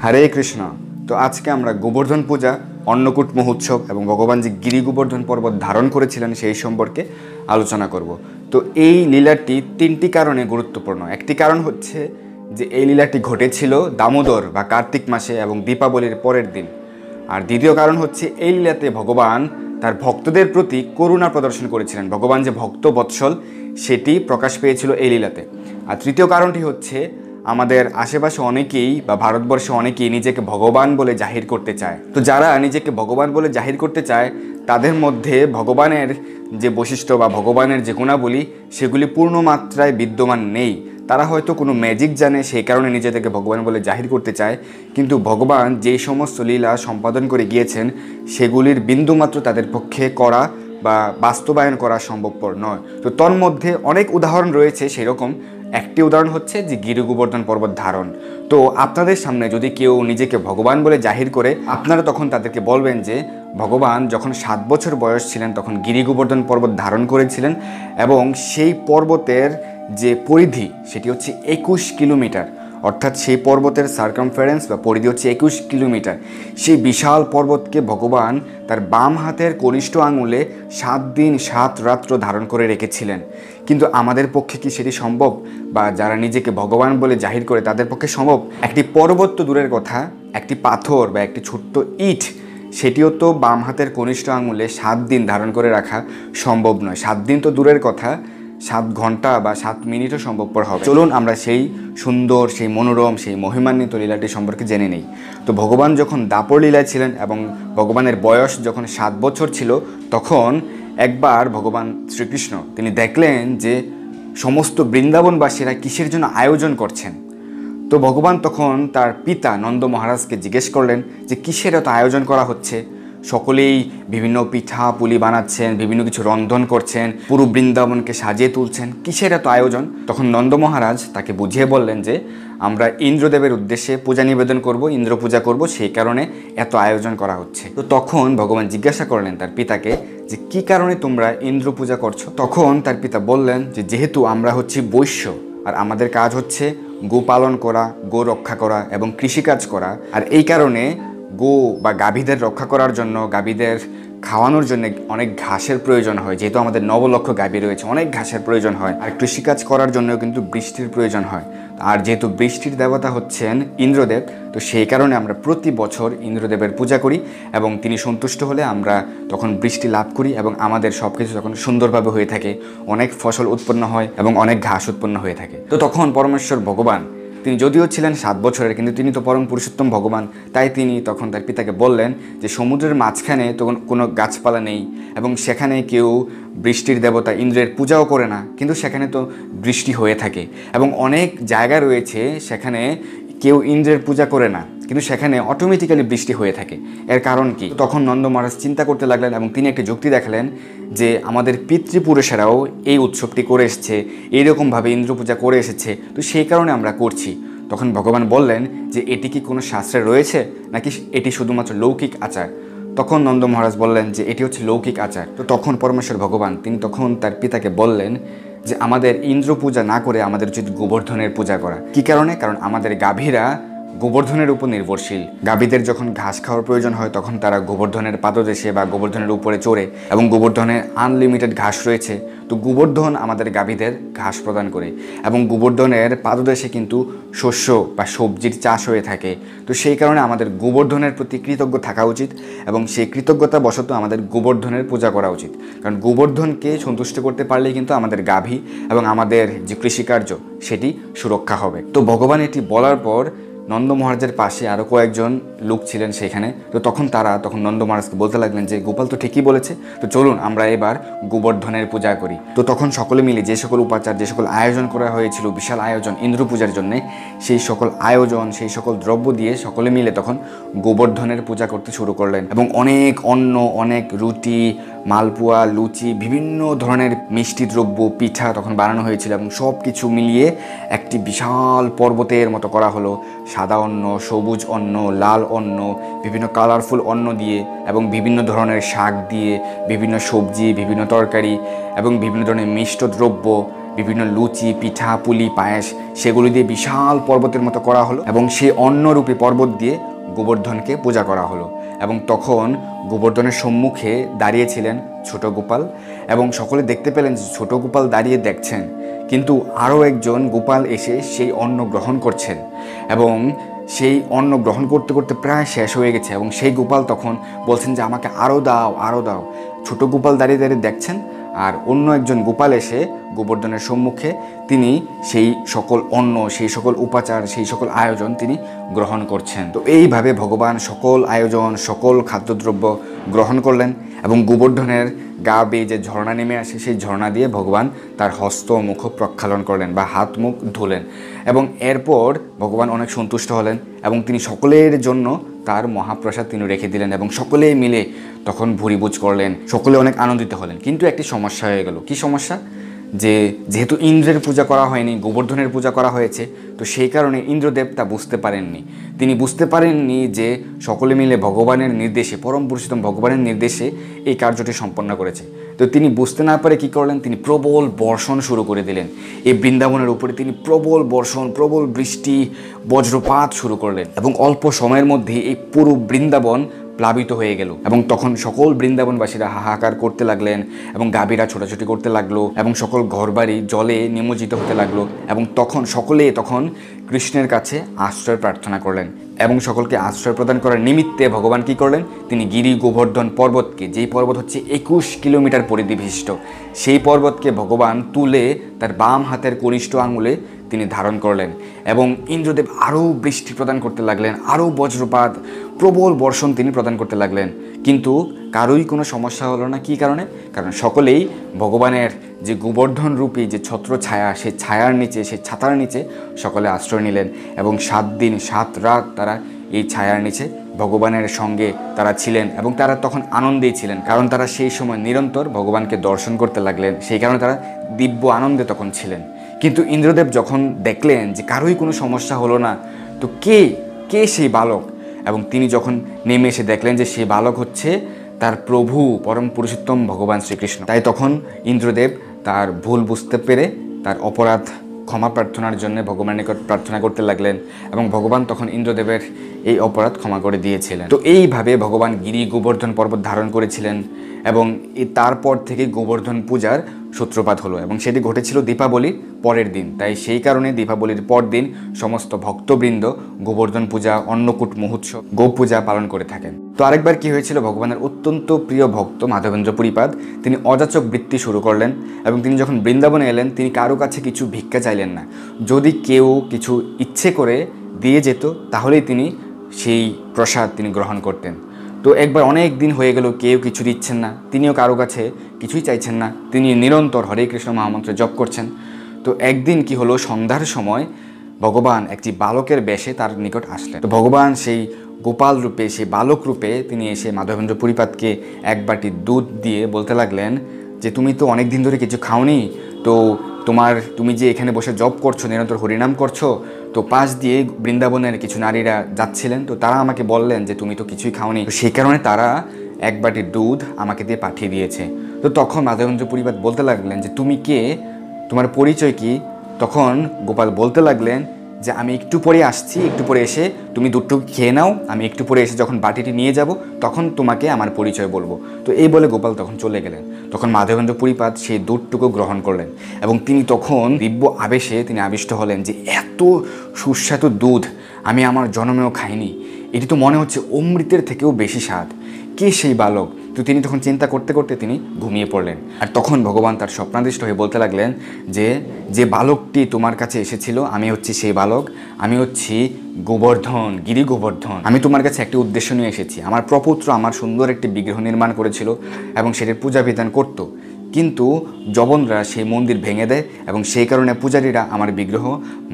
হরে কৃষ্ণ। তো আজকে আমরা গোবর্ধন পূজা, অন্নকূট মহোৎসব এবং ভগবান যে গিরি গোবর্ধন পর্বত ধারণ করেছিলেন সেই সম্পর্কে আলোচনা করব। তো এই লীলাটি তিনটি কারণে গুরুত্বপূর্ণ। একটি কারণ হচ্ছে যে এই লীলাটি ঘটেছিল দামোদর বা কার্তিক মাসে এবং দীপাবলির পরের দিন। আর দ্বিতীয় কারণ হচ্ছে এই লীলাতে ভগবান তার ভক্তদের প্রতি করুণা প্রদর্শন করেছিলেন। ভগবান যে ভক্ত বৎসল সেটি প্রকাশ পেয়েছিল এই লীলাতে। আর তৃতীয় কারণটি হচ্ছে আমাদের আশেপাশে অনেকেই বা ভারতবর্ষে অনেকেই নিজেকে ভগবান বলে জাহির করতে চায়। তো যারা নিজেকে ভগবান বলে জাহির করতে চায় তাদের মধ্যে ভগবানের যে বৈশিষ্ট্য বা ভগবানের যে গুণাবলী সেগুলি পূর্ণ মাত্রায় বিদ্যমান নেই। তারা হয়তো কোনো ম্যাজিক জানে, সেই কারণে নিজেদেরকে ভগবান বলে জাহির করতে চায়, কিন্তু ভগবান যেই সমস্ত লীলা সম্পাদন করে গিয়েছেন সেগুলির বিন্দুমাত্র তাদের পক্ষে করা বা বাস্তবায়ন করা সম্ভবপর নয়। তো তন্মধ্যে অনেক উদাহরণ রয়েছে। সেরকম একটি উদাহরণ হচ্ছে যে গিরি গোবর্ধন পর্বত ধারণ। তো আপনাদের সামনে যদি কেউ নিজেকে ভগবান বলে জাহির করে, আপনারা তখন তাদেরকে বলবেন যে ভগবান যখন 7 বছর বয়স ছিলেন তখন গিরি গোবর্ধন পর্বত ধারণ করেছিলেন এবং সেই পর্বতের যে পরিধি সেটি হচ্ছে 21 কিলোমিটার। অর্থাৎ সেই পর্বতের সার্কামফারেন্স বা পরিধি হচ্ছে 21 কিলোমিটার। সেই বিশাল পর্বতকে ভগবান তার বাম হাতের কনিষ্ঠ আঙুলে 7 দিন 7 রাত্র ধারণ করে রেখেছিলেন। কিন্তু আমাদের পক্ষে কি সেটি সম্ভব? বা যারা নিজেকে ভগবান বলে জাহির করে তাদের পক্ষে সম্ভব? একটি পর্বত তো দূরের কথা, একটি পাথর বা একটি ছোট্ট ইট সেটিও তো বাম হাতের কনিষ্ঠ আঙুলে 7 দিন ধারণ করে রাখা সম্ভব নয়। 7 দিন তো দূরের কথা, 7 ঘন্টা বা 7 মিনিটও সম্ভবপর হবে। চলুন আমরা সেই সুন্দর, সেই মনোরম, সেই মহিমান্বিত লীলাটি সম্পর্কে জেনে নেই। তো ভগবান যখন দাপর লীলায় ছিলেন এবং ভগবানের বয়স যখন 7 বছর ছিল, তখন একবার ভগবান শ্রীকৃষ্ণ তিনি দেখলেন যে সমস্ত বৃন্দাবনবাসীরা কিসের জন্য আয়োজন করছেন। তো ভগবান তখন তার পিতা নন্দ মহারাজকে জিজ্ঞেস করলেন যে কিসের এত আয়োজন করা হচ্ছে। সকলেই বিভিন্ন পিঠা পুলি বানাচ্ছেন, বিভিন্ন কিছু রন্ধন করছেন, পুরো বৃন্দাবনকে সাজিয়ে তুলছেন, কিসের এত আয়োজন? তখন নন্দ মহারাজ তাকে বুঝিয়ে বললেন যে আমরা ইন্দ্রদেবের উদ্দেশ্যে পূজা নিবেদন করব, ইন্দ্র পূজা করব, সেই কারণে এত আয়োজন করা হচ্ছে। তো তখন ভগবান জিজ্ঞাসা করলেন তার পিতাকে যে কি কারণে তোমরা ইন্দ্র পূজা করছো। তখন তার পিতা বললেন যে যেহেতু আমরা হচ্ছি বৈশ্য আর আমাদের কাজ হচ্ছে গো পালন করা, গো রক্ষা করা এবং কৃষিকাজ করা, আর এই কারণে গো বা গাভীদের রক্ষা করার জন্য, গাভীদের খাওয়ানোর জন্য অনেক ঘাসের প্রয়োজন হয়। যেহেতু আমাদের 9 লক্ষ গাভী রয়েছে, অনেক ঘাসের প্রয়োজন হয়। আর কৃষিকাজ করার জন্যও কিন্তু বৃষ্টির প্রয়োজন হয়। আর যেহেতু বৃষ্টির দেবতা হচ্ছেন ইন্দ্রদেব, তো সেই কারণে আমরা প্রতি বছর ইন্দ্রদেবের পূজা করি এবং তিনি সন্তুষ্ট হলে আমরা তখন বৃষ্টি লাভ করি এবং আমাদের সব কিছু তখন সুন্দরভাবে হয়ে থাকে, অনেক ফসল উৎপন্ন হয় এবং অনেক ঘাস উৎপন্ন হয়ে থাকে। তো তখন পরমেশ্বর ভগবান তিনি যদিও ছিলেন 7 বছরের, কিন্তু তিনি তো পরম পুরুষোত্তম ভগবান, তাই তিনি তখন তার পিতাকে বললেন যে সমুদ্রের মাঝখানে তখন কোনো গাছপালা নেই এবং সেখানে কেউ বৃষ্টির দেবতা ইন্দ্রের পূজাও করে না, কিন্তু সেখানে তো বৃষ্টি হয়ে থাকে এবং অনেক জায়গা রয়েছে সেখানে কেউ ইন্দ্রের পূজা করে না, কিন্তু সেখানে অটোমেটিক্যালি বৃষ্টি হয়ে থাকে। এর কারণ কি? তখন নন্দ মহারাজ চিন্তা করতে লাগলেন এবং তিনি একটি যুক্তি দেখালেন যে আমাদের পিতৃপুরুষেরাও এই উৎসবটি করে এসেছে, এইরকমভাবে ইন্দ্র পূজা করে এসেছে, তো সেই কারণে আমরা করছি। তখন ভগবান বললেন যে এটি কি কোনো শাস্ত্রে রয়েছে নাকি এটি শুধুমাত্র লৌকিক আচার? তখন নন্দ মহারাজ বললেন যে এটি হচ্ছে লৌকিক আচার। তো তখন পরমেশ্বর ভগবান তিনি তখন তার পিতাকে বললেন যে আমাদের ইন্দ্র পূজা না করে আমাদের উচিত গোবর্ধনের পূজা করা। কি কারণে? কারণ আমাদের গাভীরা গোবর্ধনের উপর নির্ভরশীল। গাভীদের যখন ঘাস খাওয়ার প্রয়োজন হয় তখন তারা গোবর্ধনের পাদদেশে বা গোবর্ধনের উপরে চড়ে এবং গোবর্ধনের আনলিমিটেড ঘাস রয়েছে। তো গোবর্ধন আমাদের গাভীদের ঘাস প্রদান করে এবং গোবর্ধনের পাদদেশে কিন্তু শস্য বা সবজির চাষ হয়ে থাকে। তো সেই কারণে আমাদের গোবর্ধনের প্রতি কৃতজ্ঞ থাকা উচিত এবং সেই কৃতজ্ঞতা বশত আমাদের গোবর্ধনের পূজা করা উচিত। কারণ গোবর্ধনকে সন্তুষ্ট করতে পারলেই কিন্তু আমাদের গাভী এবং আমাদের যে কৃষিকার্য সেটি সুরক্ষা হবে। তো ভগবান এটি বলার পর নন্দ মহারাজের পাশে আরও কয়েকজন লোক ছিলেন সেখানে। তো তখন নন্দ মহারাজকে বলতে লাগলেন যে গোপাল তো ঠিকই বলেছে, তো চলুন আমরা এবার গোবর্ধনের পূজা করি। তো তখন সকলে মিলে যে সকল উপাচার, যে সকল আয়োজন করা হয়েছিল, বিশাল আয়োজন ইন্দ্র পূজার জন্য, সেই সকল আয়োজন, সেই সকল দ্রব্য দিয়ে সকলে মিলে তখন গোবর্ধনের পূজা করতে শুরু করলেন এবং অনেক অন্ন, অনেক রুটি, মালপোয়া, লুচি, বিভিন্ন ধরনের মিষ্টি দ্রব্য, পিঠা তখন বানানো হয়েছিল এবং সব কিছু মিলিয়ে একটি বিশাল পর্বতের মতো করা হলো। সাদা অন্ন, সবুজ অন্ন, লাল অন্ন, বিভিন্ন কালারফুল অন্ন দিয়ে এবং বিভিন্ন ধরনের শাক দিয়ে, বিভিন্ন সবজি, বিভিন্ন তরকারি এবং বিভিন্ন ধরনের মিষ্ট দ্রব্য বিভিন্ন লুচি, পিঠা, পুলি, পায়েস সেগুলি দিয়ে বিশাল পর্বতের মতো করা হলো এবং সেই অন্নরূপী পর্বত দিয়ে গোবর্ধনকে পূজা করা হলো। এবং তখন গোবর্ধনের সম্মুখে দাঁড়িয়েছিলেন ছোট গোপাল এবং সকলে দেখতে পেলেন যে ছোট গোপাল দাঁড়িয়ে দেখছেন, কিন্তু আরও একজন গোপাল এসে সেই অন্ন গ্রহণ করছেন এবং সেই অন্ন গ্রহণ করতে করতে প্রায় শেষ হয়ে গেছে এবং সেই গোপাল তখন বলছেন যে আমাকে আরও দাও, আরও দাও। ছোট গোপাল দাঁড়িয়ে দাঁড়িয়ে দেখছেন আর অন্য একজন গোপাল এসে গোবর্ধনের সম্মুখে তিনি সেই সকল অন্ন, সেই সকল উপাচার, সেই সকল আয়োজন তিনি গ্রহণ করছেন। তো এইভাবে ভগবান সকল আয়োজন, সকল খাদ্যদ্রব্য গ্রহণ করলেন এবং গোবর্ধনের গা বেয়ে যে ঝর্ণা নেমে আসে সেই ঝর্ণা দিয়ে ভগবান তার হস্ত মুখ প্রক্ষালন করলেন বা হাত মুখ ধুলেন এবং এরপর ভগবান অনেক সন্তুষ্ট হলেন এবং তিনি সকলের জন্য তার মহাপ্রসাদ তিনি রেখে দিলেন এবং সকলে মিলে তখন ভুরিভোজ করলেন, সকলে অনেক আনন্দিত হলেন। কিন্তু একটি সমস্যা হয়ে গেল। কি সমস্যা? যেহেতু ইন্দ্রের পূজা করা হয়নি, গোবর্ধনের পূজা করা হয়েছে, তো সেই কারণে ইন্দ্রদেব তা বুঝতে পারেননি। তিনি বুঝতে পারেননি যে সকলে মিলে ভগবানের নির্দেশে, পরম পুরুষোত্তম ভগবানের নির্দেশে এই কার্যটি সম্পন্ন করেছে। তো তিনি বুঝতে না পারে কী করলেন, তিনি প্রবল বর্ষণ শুরু করে দিলেন। এই বৃন্দাবনের উপরে তিনি প্রবল বর্ষণ, প্রবল বৃষ্টি, বজ্রপাত শুরু করলেন এবং অল্প সময়ের মধ্যে এই পুরো বৃন্দাবন প্লাবিত হয়ে গেল এবং তখন সকল বৃন্দাবনবাসীরা হাহাকার করতে লাগলেন এবং গাভীরা ছোটাছুটি করতে লাগলো এবং সকল ঘরবাড়ি জলে নিমজ্জিত হতে লাগলো এবং তখন কৃষ্ণের কাছে আশ্রয় প্রার্থনা করলেন এবং সকলকে আশ্রয় প্রদান করার নিমিত্তে ভগবান কি করলেন, তিনি গিরি গোবর্ধন পর্বতকে, যেই পর্বত হচ্ছে 21 কিলোমিটার পরিধি বিশিষ্ট, সেই পর্বতকে ভগবান তুলে তার বাম হাতের কনিষ্ঠ আঙুলে তিনি ধারণ করলেন এবং ইন্দ্রদেব আরও বৃষ্টি প্রদান করতে লাগলেন, আরও বজ্রপাত, প্রবল বর্ষণ তিনি প্রদান করতে লাগলেন। কিন্তু কারোই কোনো সমস্যা হলো না। কী কারণে? কারণ সকলেই ভগবানের যে গোবর্ধন রূপী যে ছত্র ছায়া, সেই ছায়ার নিচে, সেই ছাতার নিচে সকলে আশ্রয় নিলেন এবং 7 দিন 7 রাত তারা এই ছায়ার নিচে ভগবানের সঙ্গে তারা ছিলেন এবং তারা তখন আনন্দেই ছিলেন, কারণ তারা সেই সময় নিরন্তর ভগবানকে দর্শন করতে লাগলেন, সেই কারণে তারা দিব্য আনন্দে তখন ছিলেন। কিন্তু ইন্দ্রদেব যখন দেখলেন যে কারোই কোনো সমস্যা হলো না, তো কে সেই বালক, এবং তিনি যখন নেমে এসে দেখলেন যে সেই বালক হচ্ছে তার প্রভু পরম পুরুষোত্তম ভগবান শ্রীকৃষ্ণ, তাই তখন ইন্দ্রদেব তার ভুল বুঝতে পেরে তার অপরাধ ক্ষমা প্রার্থনার জন্য ভগবানের নিকট প্রার্থনা করতে লাগলেন এবং ভগবান তখন ইন্দ্রদেবের এই অপরাধ ক্ষমা করে দিয়েছিলেন। তো এইভাবে ভগবান গিরি গোবর্ধন পর্বত ধারণ করেছিলেন এবং তারপর থেকে গোবর্ধন পূজার সূত্রপাত হলো এবং সেটি ঘটেছিল দীপাবলির পরের দিন। তাই সেই কারণে দীপাবলির পর দিন সমস্ত ভক্তবৃন্দ গোবর্ধন পূজা, অন্নকূট মহোৎসব, গো পূজা পালন করে থাকেন। তো আরেকবার কি হয়েছিল, ভগবানের অত্যন্ত প্রিয় ভক্ত মাধবেন্দ্র পুরীপাদ তিনি অযাচক বৃত্তি শুরু করলেন এবং তিনি যখন বৃন্দাবনে এলেন তিনি কারো কাছে কিছু ভিক্ষা চাইলেন না। যদি কেউ কিছু ইচ্ছে করে দিয়ে যেত তাহলেই তিনি সেই প্রসাদ তিনি গ্রহণ করতেন। তো একবার অনেক দিন হয়ে গেল, কেউ কিছু দিচ্ছেন না, তিনিও কারো কাছে কিছুই চাইছেন না, তিনি নিরন্তর হরে কৃষ্ণ মহামন্ত্র জপ করছেন। তো একদিন কি হলো, সন্ধ্যার সময় ভগবান একটি বালকের বেশে তার নিকট আসলেন। তো ভগবান সেই গোপাল রূপে, সেই বালক রূপে তিনি এসে মাধবেন্দ্র পুরীপাদকে এক বাটি দুধ দিয়ে বলতে লাগলেন যে তুমি তো অনেক দিন ধরে কিছু খাওনি, তো তুমি যে এখানে বসে জপ করছো, নিরন্তর হরিনাম করছো, তো পাশ দিয়ে বৃন্দাবনের কিছু নারীরা যাচ্ছিলেন, তো তারা আমাকে বললেন যে তুমি তো কিছুই খাওনি, তো সেই কারণে তারা এক বাটি দুধ আমাকে দিয়ে পাঠিয়ে দিয়েছে। তো তখন মাধবেন্দ্র পুরীপাদ বলতে লাগলেন যে তুমি কে, তোমার পরিচয় কি? তখন গোপাল বলতে লাগলেন যে আমি একটু পরে আসছি, একটু পরে এসে তুমি দুধটুকু খেয়ে নাও, আমি একটু পরে এসে যখন বাটিটি নিয়ে যাব তখন তোমাকে আমার পরিচয় বলবো। তো এই বলে গোপাল তখন চলে গেলেন। তখন মাধবেন্দ্র পুরীপাদ সেই দুধটুকু গ্রহণ করলেন এবং তিনি তখন দিব্য আবেশে তিনি আবিষ্ট হলেন যে এত সুস্বাদু দুধ আমি আমার জন্মেও খাইনি, এটি তো মনে হচ্ছে অমৃতের থেকেও বেশি স্বাদ। কে সেই বালক? তো তিনি তখন চিন্তা করতে করতে তিনি ঘুমিয়ে পড়লেন। আর তখন ভগবান তার স্বপ্নাদিষ্ট হয়ে বলতে লাগলেন যে বালকটি তোমার কাছে এসেছিল আমি হচ্ছি সেই বালক, আমি হচ্ছি গোবর্ধন, গিরি গোবর্ধন। আমি তোমার কাছে একটি উদ্দেশ্য নিয়ে এসেছি। আমার প্রপুত্র আমার সুন্দর একটি বিগ্রহ নির্মাণ করেছিল এবং সেটির পূজা বিধান করত, কিন্তু জবনরা সেই মন্দির ভেঙে দেয় এবং সেই কারণে পূজারীরা আমার বিগ্রহ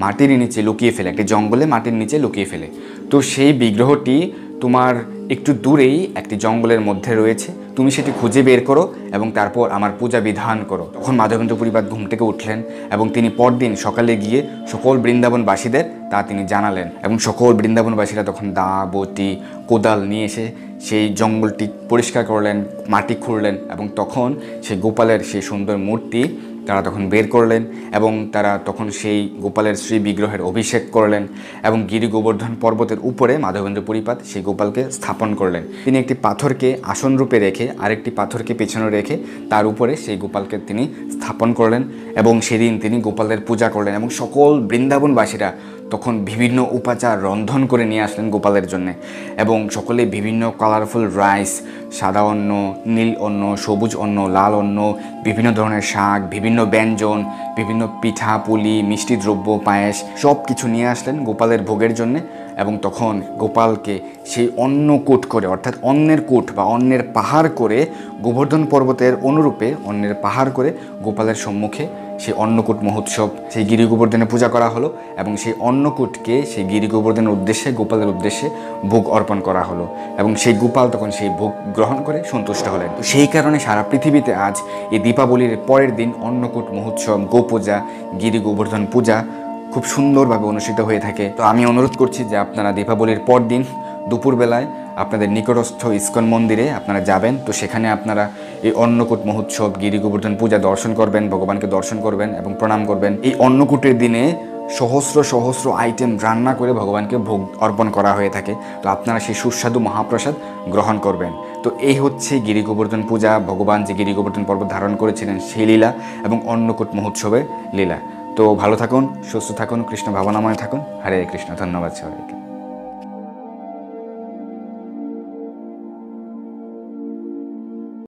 মাটির নিচে লুকিয়ে ফেলে, একটি জঙ্গলে মাটির নিচে লুকিয়ে ফেলে। তো সেই বিগ্রহটি তোমার একটু দূরেই একটি জঙ্গলের মধ্যে রয়েছে, তুমি সেটি খুঁজে বের করো এবং তারপর আমার পূজা বিধান করো। তখন মাধবেন্দ্র পুরীপাদ ঘুম থেকে উঠলেন এবং তিনি পরদিন সকালে গিয়ে সকল বৃন্দাবনবাসীদের তা তিনি জানালেন এবং সকল বৃন্দাবনবাসীরা তখন দা, বটি, কোদাল নিয়ে এসে সেই জঙ্গলটি পরিষ্কার করলেন, মাটি খুঁড়লেন এবং তখন সেই গোপালের সেই সুন্দর মূর্তি তারা তখন বের করলেন এবং তারা তখন সেই গোপালের শ্রী বিগ্রহের অভিষেক করলেন এবং গিরি গোবর্ধন পর্বতের উপরে মাধবেন্দ্র পরিপাত সেই গোপালকে স্থাপন করলেন। তিনি একটি পাথরকে আসন রূপে রেখে আরেকটি পাথরকে পেছনে রেখে তার উপরে সেই গোপালকে তিনি স্থাপন করলেন এবং সেদিন তিনি গোপালের পূজা করলেন এবং সকল বৃন্দাবনবাসীরা তখন বিভিন্ন উপাচার রন্ধন করে নিয়ে আসলেন গোপালের জন্য এবং সকলে বিভিন্ন কালারফুল রাইস, সাদা অন্ন, নীল অন্ন, সবুজ অন্ন, লাল অন্ন, বিভিন্ন ধরনের শাক, বিভিন্ন ব্যঞ্জন, বিভিন্ন পিঠা পুলি, মিষ্টি দ্রব্য, পায়েস সব কিছু নিয়ে আসলেন গোপালের ভোগের জন্যে এবং তখন গোপালকে সেই অন্নকূট করে অর্থাৎ অন্নের কূট বা অন্নের পাহাড় করে গোবর্ধন পর্বতের অনুরূপে অন্নের পাহাড় করে গোপালের সম্মুখে সেই অন্নকূট মহোৎসব সেই গিরি গোবর্ধনে পূজা করা হলো এবং সেই অন্নকূটকে সেই গিরি গোবর্ধনের উদ্দেশ্যে গোপালের উদ্দেশ্যে ভোগ অর্পণ করা হলো এবং সেই গোপাল তখন সেই ভোগ গ্রহণ করে সন্তুষ্ট হলেন। তো সেই কারণে সারা পৃথিবীতে আজ এই দীপাবলির পরের দিন অন্নকূট মহোৎসব, গোপূজা, গিরি গোবর্ধন পূজা খুব সুন্দরভাবে অনুষ্ঠিত হয়ে থাকে। তো আমি অনুরোধ করছি যে আপনারা দীপাবলির পর দিন দুপুরবেলায় আপনাদের নিকটস্থ ইস্কন মন্দিরে আপনারা যাবেন। তো সেখানে আপনারা এই অন্নকূট মহোৎসব, গিরি গোবর্ধন পূজা দর্শন করবেন, ভগবানকে দর্শন করবেন এবং প্রণাম করবেন। এই অন্নকূটের দিনে সহস্র সহস্র আইটেম রান্না করে ভগবানকে ভোগ অর্পণ করা হয়ে থাকে। তো আপনারা সেই সুস্বাদু মহাপ্রসাদ গ্রহণ করবেন। তো এই হচ্ছে গিরি গোবর্ধন পূজা, ভগবান যে গিরি গোবর্ধন পর্বত ধারণ করেছিলেন সেই লীলা এবং অন্নকূট মহোৎসবের লীলা। তো ভালো থাকুন, সুস্থ থাকুন, কৃষ্ণ ভাবনাময় থাকুন। হরে কৃষ্ণ। ধন্যবাদ সবাইকে।